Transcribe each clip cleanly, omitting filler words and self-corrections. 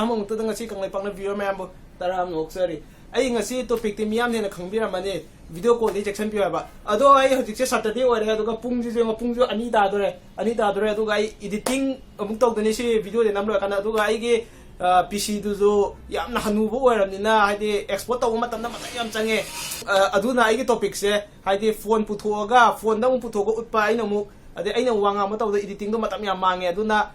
ꯑꯃꯃꯨꯛꯇꯗ ꯉꯁꯤ ꯀꯪꯂꯩꯄꯥꯛꯅ ꯚꯤꯌꯨꯔ ꯃꯌꯥꯝꯕꯨ ꯇꯔꯥꯝꯅ ꯑꯣꯛꯆꯔꯤ ꯑꯩ ꯉꯁꯤ ꯇꯣꯄꯤꯛꯇꯤ ꯃꯤꯌꯥꯝ ꯍꯦꯟꯅ ꯈꯪꯕꯤꯔꯝꯃꯅꯤ ꯚꯤꯗꯤꯑꯣ ꯀꯣꯜꯗꯤ ꯆꯦꯛꯁꯟꯕꯤꯌꯨ ꯍꯥꯏꯕ ꯑꯗꯣ ꯑꯩ ꯍꯧꯖꯤꯛꯁꯦ ꯁꯇꯔꯗꯦ ꯑꯣꯏꯔꯦ ꯑꯗꯨꯒ ꯄꯨꯡꯁꯤꯁꯨ ꯄꯨꯡꯁꯨ 2 ꯇꯥꯗꯣꯔꯦ ꯑꯗꯨꯒ ꯑꯩ ꯏꯗꯤꯇꯤꯡ ꯑꯃꯨꯛ ꯇꯧꯗꯣꯏꯅꯤ ꯁꯤ ꯚꯤꯗꯤꯑꯣꯁꯦ ꯅꯝ ꯂꯣꯏꯔꯀꯥꯟꯗ ꯑꯗꯨꯒ ꯑꯩꯒꯤ PC-ꯗꯨꯁꯨ ꯌꯥꯝꯅ ꯍꯅꯨꯕ ꯑꯣꯏꯔꯕꯅꯤꯅ ꯍꯥꯏꯗꯤ ꯑꯦꯛꯁꯄꯣꯔꯠ ꯇꯧꯕ ꯃꯇꯝꯗ ꯃꯇꯝ ꯌꯥꯝ ꯆꯪꯉꯦ ꯑꯗꯨꯅ ꯑꯩꯒꯤ ꯇꯣꯄꯤꯛꯁꯦ ꯍꯥꯏꯗꯤ ꯐꯣꯟ ꯄꯨꯊꯣꯛꯑꯒ ꯐꯣꯟꯗ ꯑꯃꯨꯛ ꯄꯨꯊꯣꯛꯑꯒ ꯎꯠꯄ ꯑꯩꯅ ꯑꯃꯨꯛ ꯑꯗꯩ ꯑꯩꯅ ꯋꯥ ꯉꯥꯡꯕ ꯇꯧꯕꯗ ꯏꯗꯤꯇꯤꯡꯗꯣ ꯃꯇꯝ ꯌꯥꯝ ꯃꯥꯡꯉꯦ ꯑꯗꯨꯅ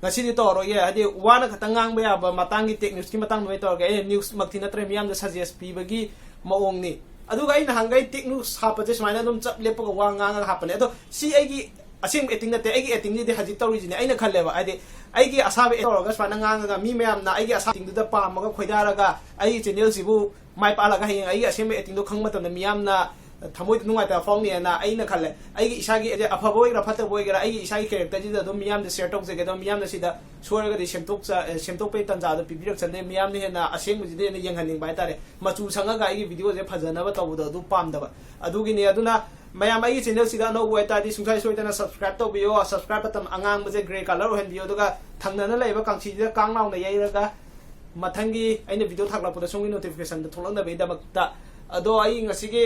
ngasi tawroge hadi wana khatang ngang ba ba matangi tech news ki matang noi tawroge ai news makthi natre miyam da suggest pi bagi maong ni adu ga ina hangai tech news hapate smaina dum chap lepa wa ngang hapane ado si aigi asing acting nate aigi acting ni de haji tawri ni aina khalle ba adi aigi asabe tawroga smaina ngang ga mi mayam na aigi asa ting da pa ma ga khoidaraga ai channel sibu mai pa la ga hing aigi asing acting do khang matam na miyam na thamoi nungai ta phone ni na aina khalle aigi isagi afa boy ra phata boy ga aigi isagi character ji da dum miyam de share tok je ga dum miyam na sida suarga de semtok pe tanja da pibirak chane miyam ne na aseng ji de ne yang haning bai tare machu sanga ga aigi video je phajana ba tawu da du pam da ba adu gi ne aduna mayam aigi channel sida no boy ta di sungsai soitana subscribe to biyo subscribe patam angang je grey color hen biyo duga thangna na laiba kangchi de kang naw na yairaga mathangi aina video thakla pada songi notification da tholang da be da bakta ado ai ngasi ge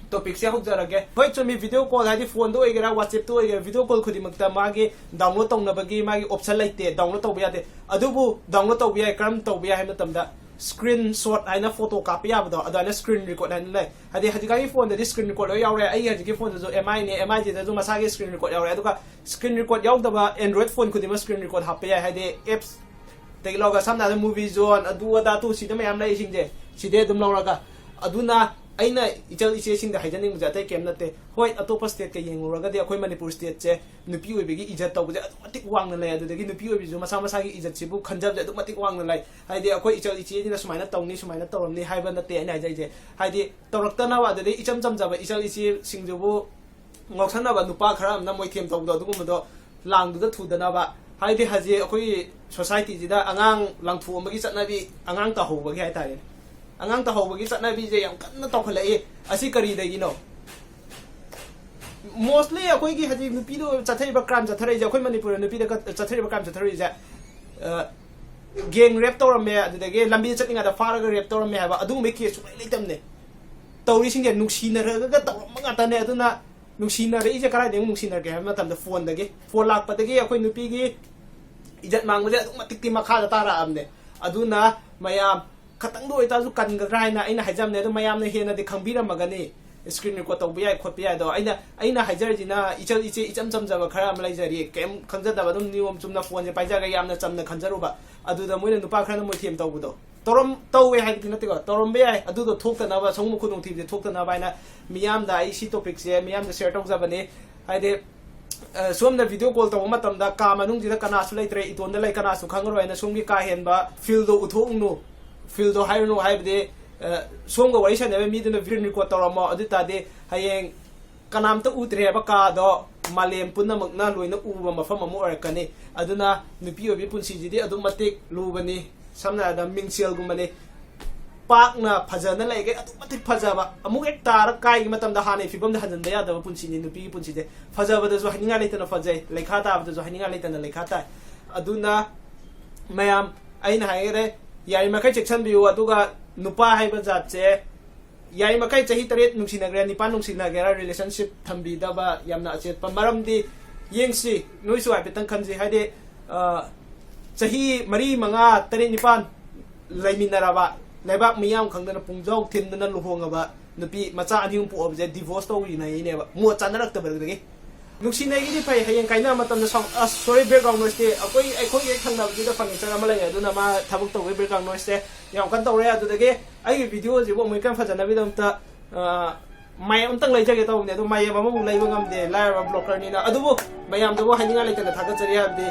topic se hok jarage hoi chumi video call hadi phone do egera whatsapp to egera video call khudi makta magi download tongna bagi magi option laite download to biya de adubu download to biya karam to biya haina tamda screenshot aina photo copy ya bado adana screen record haina lai hadi hadi kai phone de screen record yaure ai hadi ki phone jo mi ne mi je jo masage screen record yaure aduka screen record yaw daba android phone khudi ma screen record happe ya hadi apps tegloga samna movie zone adu ada tu sida mayam lai singje side dum lauraga aduna aina ichal iche sing da haijaning mujate kem nate hoi atopa state ke yenguraga de akhoi manipur state che nupi oibegi ijat tawje automatic wang na lai adu degi nupi oibi ju masa masa gi ijat sibu khanjab je automatic wang na lai haide akhoi ichal iche dina sumaina tawni sumaina tawramni haiba nate aina jai je haide tawrakta na wa de icham cham jaba ichal iche singjubu ngoksana ba nupa khara amna moithem tawdo dugum do lang du da thudana ba haide haje akhoi society jida angang langthu amagi chatnabi angang ta hobagi hai tare angang ta hobagi chatnabi je yam kanna tawkhalai asi kari dagi no mostly akoi gi haji nupi do chathai ba crime chathai je akoi manipur nupi da chathai ba crime chathai je gang rape tawrame adudage lambi chatninga da faraga rape tawrame haba adu me case lai leitamne tawri singe nuksinaraga tawram nga tane aduna nuksinare ije karai de nuksinare ge hama tamda phone dage phone lak padage akoi nupi gi ijat mangbaje adu matik ti makha da tara amne aduna mayam khatang do ita ju kan ga raina aina hajam ne do mayam ne hena de khangbira magani screen record tawbi ai khotbi ai do aina hajar jina ichal iche icham cham jaba khara am lai jari kem khanja da badum niom chumna phone je paijaga yamna chamna khanjaruba adu da moina nupa khara mo them tawbudo torom tawwe hai dinate ko torom be ai adu do thokta na ba songmu khudung thi de thokta na ba ina miyam da ai si topic se miyam da share tok jabane hai de somna video call taw matam da ka manung jida kana su leitre iton da lai kana su khangro ina somgi ka henba feel do uthong no feel do hire no have de somga wai sane mi de video record tawrama adu ta de hayeng kanam ta utre ba ka do malem punna makna loina uba mafam amu arakani aduna nupi obi punsi jidi adu matik lubani samna da mingsel gumane pakna phajana laige adu matik phajaba amu ek tar kai gi matam da hane fibam da hajan da ya da punsi ni nupi punsi de phajaba da zo haninga leitana phajai lekha ta da zo haninga leitana lekha ta aduna mayam aina haire yai makai section biu aduga nupa haiba jat che yai makai chahi tare nungsinagre nipan nungsinagera relationship thambi daba yamna achet pamaram di yengsi noisu apetang khanji haide chahi mari manga tare nipan laiminaraba laibak miyam khangdana pungjau thindana luhongaba nupi macha anium pu obje divorce to wi nai ne ba mo chanarak ta berge nungsinai gi phai hayeng kaina matam na song sorry background noise te akoi ek thangna gi da furniture ama lai aduna ma thabuk to background noise te yam kan tawre adudage ai video ji bo moi kan phajana bi dam ta mai amtang lai jage taw ne do mai ba mu lai bangam de live blocker ni na adubo mayam do haninga lai tan thaga chari habde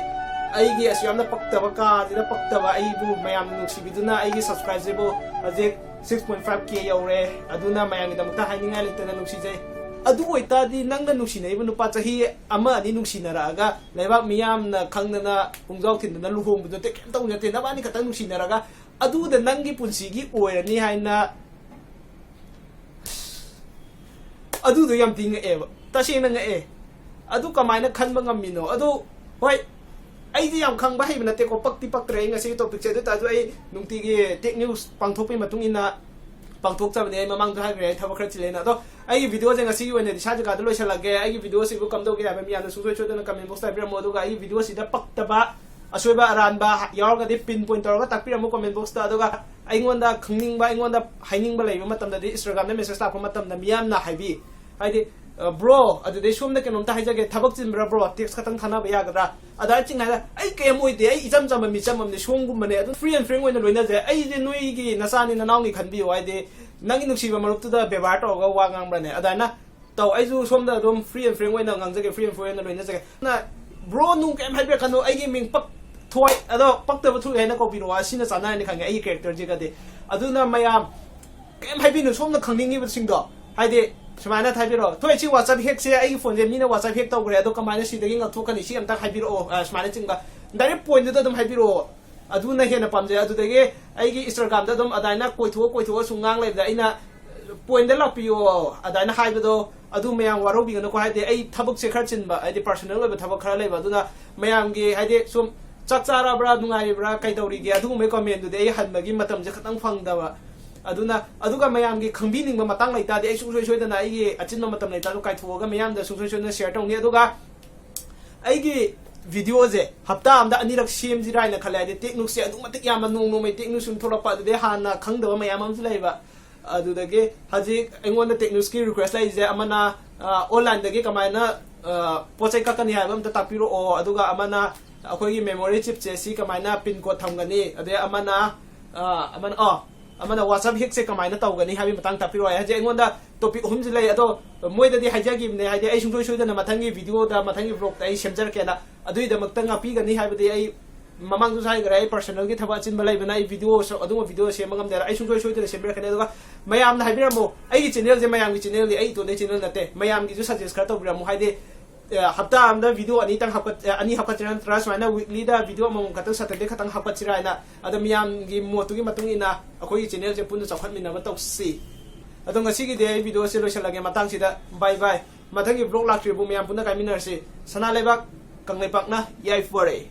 ai gi asyamna paktaba ka dina paktaba ai bu mayam nuksi biduna ai gi subscribe je bo aje 6.5k yaure aduna mayam dam ta haninga lai tan nuksi je adu oita di nangna nusinai bu nupa chahi ama ani nusinaraga laibak miyam na khangna pungjau thinna luhong bu te kem taw ne te na bani khatang nusinaraga adu da nangi punsi gi oirani haina adu do yam ting e tasing na e adu kamaina khanba ngamino adu hoi ꯑꯩꯗꯤ ꯌꯥꯝ ꯈꯪꯕ ꯍꯩꯕ ꯅꯠꯇꯦꯀꯣ ꯄꯛꯇꯤ ꯄꯛꯇ꯭ꯔꯦ ꯑꯩ ꯉꯁꯤꯒꯤ ꯇꯣꯄꯤꯛꯁꯦ ꯑꯗꯨ ꯇꯥꯔꯁꯨ ꯑꯩ ꯅꯨꯡꯇꯤꯒꯤ ꯇꯦꯛ ꯅ꯭ꯌꯨꯁ ꯄꯥꯡꯊꯣꯛꯄꯒꯤ ꯃꯇꯨꯡ ꯏꯟꯅ ꯄꯥꯡꯊꯣꯛꯆꯕꯅꯦ ꯑꯩ ꯃꯃꯥꯡꯗ ꯍꯥꯏꯈ꯭ꯔꯦ ꯑꯩ ꯊꯕꯛ ꯈꯔ ꯆꯤꯜꯂꯦꯅ ꯑꯗꯣ ꯑꯩꯒꯤ ꯚꯤꯗꯤꯑꯣꯁꯦ ꯉꯁꯤꯒꯤ ꯑꯣꯏꯅꯗꯤ ꯁꯥ ꯖꯒꯥꯗ ꯂꯣꯏꯁꯤꯜꯂꯒꯦ ꯑꯩꯒꯤ ꯚꯤꯗꯤꯑꯣꯁꯤꯕꯨ ꯀꯝꯗꯧꯒꯦ ꯍꯥꯏꯕ ꯃꯤꯌꯥꯝꯅ ꯁꯨꯡꯁꯣꯏ ꯁꯣꯏꯗꯅ ꯀꯃꯦꯟ ꯕꯣꯛꯁꯇ ꯍꯥꯏꯕꯤꯔꯝꯃꯣ ꯑꯗꯨꯒ ꯑꯩꯒꯤ ꯚꯤꯗꯤꯑꯣꯁꯤꯗ ꯄꯛꯇꯕ ꯑꯁꯣꯏꯕ ꯑꯔꯥꯟꯕ ꯌꯥꯎꯔꯒꯗꯤ ꯄꯤꯟ ꯄꯣꯏꯟ ꯇꯧꯔꯒ ꯇꯥꯛꯄꯤꯔꯝꯃꯣ ꯀꯃꯦꯟ ꯕꯣꯛꯁꯇ ꯑꯗꯨꯒ ꯑꯩꯉꯣꯟꯗ ꯈꯪꯅꯤꯡꯕ ꯑꯩꯉꯣꯟꯗ ꯍꯥꯏꯅꯤꯡꯕ ꯂꯩꯕ ꯃꯇꯝꯗꯗꯤ ꯏꯟꯁꯇꯥꯒ꯭ꯔꯥꯝꯗ ꯃꯦꯁꯦꯖ ꯂꯥꯛꯄ ꯃꯇꯝꯗ ꯃꯤꯌꯥꯝꯅ ꯍꯥꯏꯕꯤ ꯍꯥꯏꯗꯤ ꯕ꯭ꯔꯣ ꯑꯗꯨꯗꯩ ꯁꯣꯝꯗ ꯀꯩꯅꯣꯝꯇ ꯍꯥꯏꯖꯒꯦ ꯊꯕꯛ ꯆꯤꯟꯕ꯭ꯔꯥ ꯕ꯭ꯔꯣ ꯇꯦꯛꯁ ꯈꯛꯇꯪ ꯊꯥꯅꯕ ꯌꯥꯒꯗ꯭ꯔꯥ ꯑꯗꯥ ꯆꯤꯡꯅ ꯑꯩ ꯀꯩꯝ ꯑꯣꯏꯗꯦ ꯑꯩ ꯏꯆꯝ ꯆꯝꯕ ꯃꯤꯆꯝ ꯑꯃꯅꯤ ꯁꯣꯝꯒꯨꯝꯕꯅꯦ ꯑꯗꯨꯝ ꯐ꯭ꯔꯤ ꯑꯦꯟ ꯐ꯭ꯔꯦꯡ ꯑꯣꯏꯅ ꯂꯣꯏꯅꯖꯩ ꯑꯩꯁꯦ ꯅꯣꯏꯒꯤ ꯅꯆꯥꯅꯤ ꯅꯅꯥꯎꯅꯤ ꯈꯟꯕꯤꯌꯨ ꯍꯥꯏꯗꯤ ꯅꯪꯒꯤ ꯅꯨꯡꯁꯤꯕ ꯃꯔꯨꯞꯇꯨꯗ ꯕꯦꯕꯥꯔ ꯇꯧꯔꯒ ꯋꯥ ꯉꯥꯡꯕ꯭ꯔꯅꯦ ꯑꯗꯨꯃꯥꯏꯅ ꯇꯧ ꯑꯩꯁꯨ ꯁꯣꯝꯗ ꯑꯗꯨꯝ ꯐ꯭री ꯑꯦꯟ ꯐ꯭रेंक ꯑꯣꯏꯅ ꯉꯥꯡꯖꯒꯦ ꯐ꯭री ꯑꯦꯟ ꯐ꯭रेंक ꯑꯣꯏꯅ ꯂꯣꯏꯅꯖꯒꯦ ꯕ꯭ꯔꯣ ꯅꯨꯡ ꯀꯩꯝ ꯍꯥꯏꯕꯤꯔꯛꯀꯅꯨ ꯑꯩꯒꯤ ꯃꯤꯡ ꯄꯛ ꯊꯣꯏ ꯑꯗꯣ ꯄꯛꯇꯕ ꯊꯣꯏ ꯍꯥꯏꯅ ꯀꯧꯕꯤꯔꯛꯑꯣ ꯑꯁꯤꯅ ꯆꯥꯟꯅꯔꯅꯤ ꯈꯪꯉꯦ ꯑꯩꯒꯤ ꯀꯦꯔꯦꯛꯇꯔꯁꯤꯒꯗꯤ ꯑꯗꯨꯅ ꯃꯌꯥꯝ ꯀꯩꯝ ꯍꯥꯏꯕꯤꯅꯨ ꯁꯣꯝꯅ ꯈꯪꯅꯤꯡꯉꯤꯕꯁꯤꯡꯗꯣ ꯍꯥꯏꯗꯤ ꯁꯨꯃꯥꯏꯅ ꯍꯥꯏꯕꯤꯔꯛꯑꯣ ꯊꯣꯏ ꯁꯤ ꯋꯥꯆꯞ ꯍꯦꯛꯁꯦ ꯑꯩꯒꯤ ꯐꯣꯟꯁꯦ ꯃꯤꯅ ꯋꯥꯆꯞ ꯍꯦꯛ ꯇꯧꯈ꯭ꯔꯦ ꯑꯗꯣ ꯀꯃꯥꯏꯅ ꯁꯤꯗꯒꯤ ꯉꯥꯛꯊꯣꯛꯀꯅꯤ ꯁꯤ ꯑꯝꯇ ꯍꯥꯏꯕꯤꯔꯛꯑꯣ ꯁꯨꯃꯥꯏꯅ ꯆꯤꯡꯕ ꯗꯥꯏꯔꯦꯛ ꯄꯣꯏꯟꯠꯇꯨꯗ ꯑꯗꯨꯝ ꯍꯥꯏꯕꯤꯔꯛꯑꯣ ꯑꯗꯨꯅ ꯍꯦꯟꯅ ꯄꯥꯝꯖꯩ ꯑꯗꯨꯗꯒꯤ ꯑꯩꯒꯤ ꯏꯟꯁꯇꯥꯒ꯭ꯔꯥꯝꯗ ꯑꯗꯨꯝ ꯑꯗꯥꯏꯅ ꯀꯣꯏꯊꯣꯛꯑ ꯁꯨꯝ ꯉꯥꯡ ꯂꯩꯕꯗ ꯑꯩꯅ ꯄꯣꯏꯟꯠꯗ ꯂꯥꯛꯄꯤꯌꯣ ꯑꯗꯥꯏꯅ ꯍꯥꯏꯕꯗꯣ ꯑꯗꯨ ꯃꯌꯥꯝ ꯋꯥꯔꯧꯕꯤꯒꯅꯨꯀꯣ ꯍꯥꯏꯗꯤ ꯑꯩ ꯊꯕꯛꯁꯦ ꯈꯔ ꯆꯤꯟꯕ ꯍꯥꯏꯗꯤ ꯄꯔꯁꯣꯅꯦꯜ ꯑꯣꯏꯕ ꯊꯕꯛ ꯈꯔ ꯂꯩꯕ ꯑꯗꯨꯅ ꯃꯌꯥꯝꯒꯤ ꯍꯥꯏꯗꯤ ꯁꯨꯝ ꯆꯥꯛ ꯆꯥꯔꯕ꯭ꯔꯥ ꯅꯨꯡꯉꯥꯏꯔꯤꯕ꯭ꯔꯥ ꯀꯩꯗꯧꯔꯤꯒꯦ ꯑꯗꯨꯒꯨꯝꯕꯒꯤ ꯀꯃꯦꯟꯗꯨꯗꯤ ꯑꯩ ꯍꯟꯕꯒꯤ ꯃꯇꯝꯁꯦ ꯈꯤꯇꯪ ꯐꯪꯗꯕ ꯑꯗꯨꯅ ꯑꯗꯨꯒ ꯃꯌꯥꯝꯒꯤ ꯈꯪꯕꯤꯅꯤꯡꯕ ꯃꯇꯥꯡ ꯂꯩꯇꯥꯗꯤ ꯑꯩ ꯁꯨꯡꯁꯣꯏ ꯁꯣꯏꯗꯅ ꯑꯩꯒꯤ ꯑꯆꯤꯟꯕ ꯃꯇꯝ ꯂꯩꯇꯥꯗꯣ ꯀꯥꯏꯊꯣꯛꯑꯒ ꯃꯌꯥꯝꯗ ꯁꯨꯡꯁꯣꯏ ꯁꯣꯏꯗꯅ ꯁꯦꯌꯔ ꯇꯧꯅꯤ ꯑꯗꯨꯒ ꯑꯩꯒꯤ ꯚꯤꯗꯤꯑꯣꯁꯦ ꯍꯞꯇꯥ ꯑꯃꯗ ꯑꯅꯤꯔꯛ ꯁꯦꯝꯁꯤꯔꯥ ꯍꯥꯏꯅ ꯈꯜꯂꯦ ꯍꯥꯏꯗꯤ ꯇꯦꯛꯅꯤꯛꯁꯦ ꯑꯗꯨꯛ ꯃꯇꯤꯛ ꯌꯥꯝꯅ ꯅꯣꯡꯃꯩ ꯇꯦꯛꯅꯤꯛ ꯁꯨꯝ ꯊꯣꯛꯂꯛꯄ ꯑꯗꯨꯗꯩ ꯍꯥꯟꯅ ꯈꯪꯗꯕ ꯃꯌꯥꯝ ꯑꯃꯁꯨ ꯂꯩꯕ ꯑꯗꯨꯗꯒꯤ ꯍꯧꯖꯤꯛ ꯑꯩꯉꯣꯟꯗ ꯇꯦꯛꯅꯤꯛꯁꯀꯤ ꯔꯤꯀ꯭ꯋꯦꯁ ꯂꯩꯔꯤꯁꯦ ꯑꯃꯅ ꯑꯣꯟꯂꯥꯏꯟꯗꯒꯤ ꯀꯃꯥꯏꯅ ꯄꯣꯠ ꯆꯩ ꯀꯛꯀꯅꯤ ꯍꯥꯏꯕ ꯑꯝꯇ ꯇꯥꯛꯄꯤꯔꯛꯑꯣ ꯑꯗꯨꯒ ꯑꯃꯅ ꯑꯩꯈꯣꯏꯒꯤ ꯃꯦꯃꯣꯔꯤ ꯆꯤꯞꯁꯦ ꯁꯤ ꯀꯃꯥꯏꯅ ꯄꯤꯟ ꯀꯣꯗ ꯊꯝꯒꯅꯤ ꯑꯗꯩ ꯑꯃꯅ WhatsApp ꯍꯦꯛꯁꯦ ꯀꯃꯥꯏꯅ ꯇꯧꯒꯅꯤ ꯍꯥꯏꯕꯒꯤ ꯃꯇꯥꯡ ꯇꯥꯛꯄꯤꯔꯛꯑꯣ ꯍꯧꯖꯤꯛ ꯑꯩꯉꯣꯟꯗ ꯇꯣꯄꯤꯛ ꯑꯍꯨꯝꯁꯤ ꯂꯩ ꯑꯗꯣ ꯃꯣꯏꯗꯗꯤ ꯍꯥꯏꯖꯈꯤꯕꯅꯦ ꯍꯥꯏꯗꯤ ꯑꯩ ꯁꯨꯡꯁꯣꯏ ꯁꯣꯏꯗꯅ ꯃꯊꯪꯒꯤ ꯚꯤꯗꯤꯑꯣꯗ ꯃꯊꯪꯒꯤ ꯕ꯭ꯂꯣꯛꯇ ꯑꯩ ꯁꯦꯝꯖꯔꯛꯀꯦꯅ ꯑꯗꯨꯒꯤꯗꯃꯛꯇ ꯉꯥꯛꯄꯤꯒꯅꯤ ꯍꯥꯏꯕꯗꯤ ꯑꯩ ꯃꯃꯥꯡꯗꯁꯨ ꯍꯥꯏꯈ꯭ꯔꯦ ꯑꯩ ꯄꯔꯁꯣꯅꯦꯜꯒꯤ ꯊꯕꯛ ꯑꯆꯤꯟꯕ ꯂꯩꯕꯅ ꯑꯩ ꯑꯗꯨꯒꯨꯝꯕ ꯚꯤꯗꯤꯑꯣ ꯁꯦꯝꯕ ꯉꯝꯗꯦ ꯑꯩ ꯁꯨꯡꯁꯣꯏ ꯁꯣꯏꯗꯅ ꯁꯦꯝꯕꯤꯔꯛꯀꯅꯤ ꯑꯗꯨꯒ ꯃꯌꯥꯝꯅ ꯍꯥꯏꯕꯤꯔꯝꯃꯣ ꯑꯩꯒꯤ ꯆꯦꯅꯦꯜꯁꯦ ꯃꯌꯥꯝꯒꯤ ꯆꯦꯅꯦꯜꯗꯤ ꯑꯩ ꯏꯇꯣꯟꯗꯩ ꯆꯦꯅꯦꯜ ꯅꯠꯇꯦ ꯃꯌꯥꯝꯒꯤꯁꯨ ꯁꯖꯦꯁ ꯈꯔ ꯇꯧꯕꯤꯔꯝꯃꯣ ꯍꯥꯏꯗꯤ ꯍꯞꯇꯥ ꯑꯃꯗ ꯚꯤꯗꯤꯑꯣ ꯑꯅꯤ ꯍꯥꯞꯀꯠꯁꯤꯔꯥ ꯅꯠꯇ꯭ꯔꯒ ꯁꯨꯃꯥꯏꯅ ꯋꯤꯛꯂꯤꯗ ꯚꯤꯗꯤꯑꯣ ꯑꯃꯃꯝ ꯈꯛꯇꯪ ꯁꯇꯔꯗꯦ ꯈꯛꯇꯪ ꯍꯥꯞꯀꯠꯁꯤꯔꯥ ꯍꯥꯏꯅ ꯑꯗꯣ ꯃꯤꯌꯥꯝꯒꯤ ꯃꯣꯠꯇꯨꯒꯤ ꯃꯇꯨꯡ ꯏꯟꯅ ꯑꯩꯈꯣꯏꯒꯤ ꯆꯦꯅꯦꯜꯁꯦ ꯄꯨꯟꯅ ꯆꯥꯎꯈꯠꯃꯤꯟꯅꯕ ꯇꯧꯁꯤ ꯑꯗꯣ ꯉꯁꯤꯒꯤꯗꯤ ꯑꯩ ꯚꯤꯗꯤꯑꯣꯁꯦ ꯂꯣꯏꯁꯤꯜꯂꯒꯦ ꯃꯇꯥꯡꯁꯤꯗ ꯕꯥꯏ ꯕꯥꯏ ꯃꯊꯪꯒꯤ ꯕ꯭ꯂꯣꯛ ꯂꯥꯛꯇ꯭ꯔꯤꯕꯨ ꯃꯌꯥꯝ ꯄꯨꯟꯅ ꯀꯥꯏꯃꯤꯟꯅꯔꯁꯤ ꯁꯅꯥ ꯂꯩꯕꯥꯛ ꯀꯪꯂꯩꯄꯥꯛꯅ ꯌꯥꯏꯐꯔꯦ